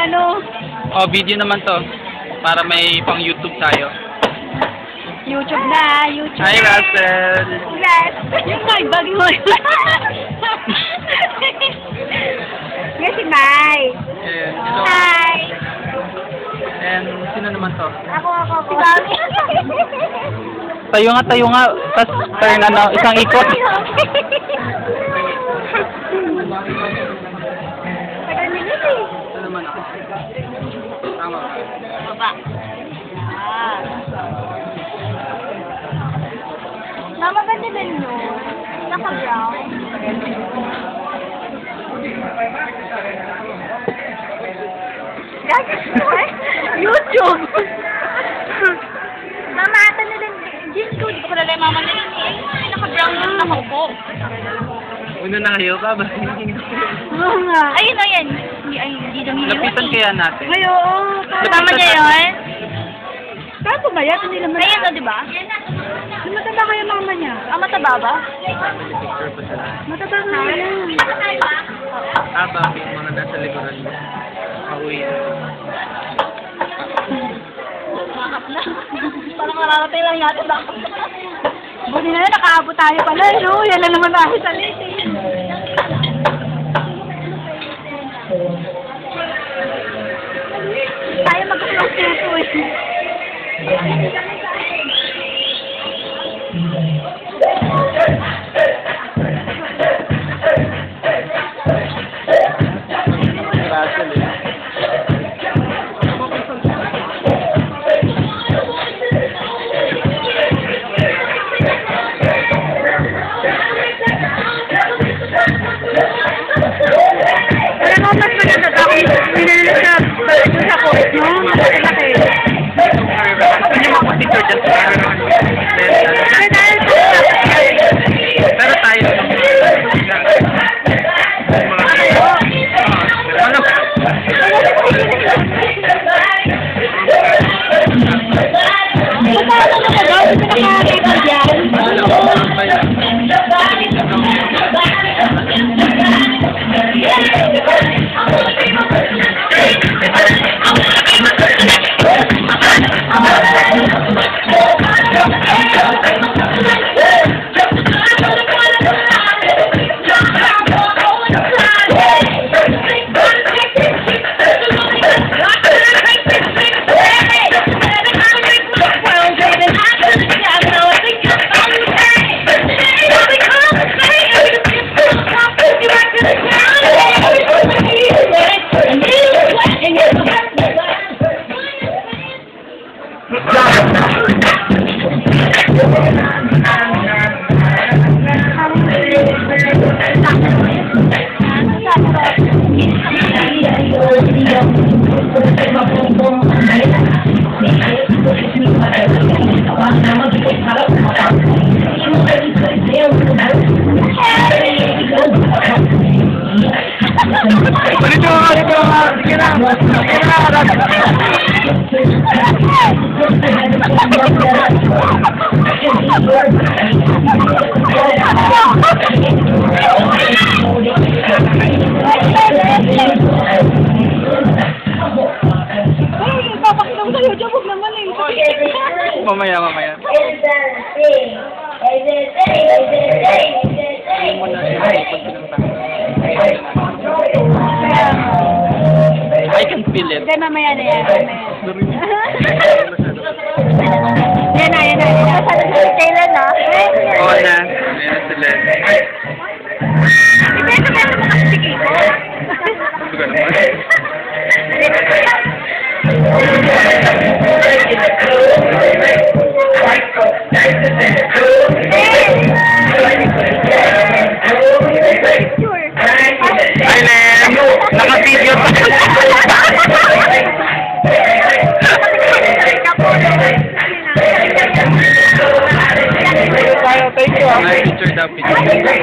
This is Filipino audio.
Ano? Oh, video naman to. Para may pang YouTube tayo. YouTube na, YouTube. Hi, Russell! Yes! Yung nagbag mo. Yes, si Mai. Ayan, hello. Hi! And sino naman to? Ako. Si Bami. Tayo nga. Tapos turn isang ikot. Tagal minute eh. Ito naman ako. Tama. Baba. Mama, ba't din yun? Naka-brown. YouTube! Mama, ata na din. Jeans ko, di ko pala mama na yun eh. Naka-brown yung nakaupo. Una na kayo ka ba? Oo nga. Ayun o yan. Ay, hindi daw hiliwan. Lapitan kaya natin. Ay, oo. Tama niya yun? Saan ba yan? Hindi naman. Ayan o, di ba? Mataba kayo mama niya. Ah, mataba ba? Family picture pa sila. Mataba nga yan. Habang yung mga nasa likuran mo. Pauwi. Makap na. Parang mararating lang natin ba? Buti na yun, nakaabot tayo pala, no? Yan lang naman tayo sa late, eh. Tayo mag-close nito, eh. Russell eh. Alam mo, mas maganda ako minalala sa court, no? Malaki. Hindi mo ako picture just pero tayo mamaya. I can feel it. Hindi, mamaya na yan. Yan na. Kailan na? Oo na. Ayan sila. Hindi, ito mo kasi Kiko. Suga naman. Hi, Len! Naka-video pa. Thank you. Picture daw, picture.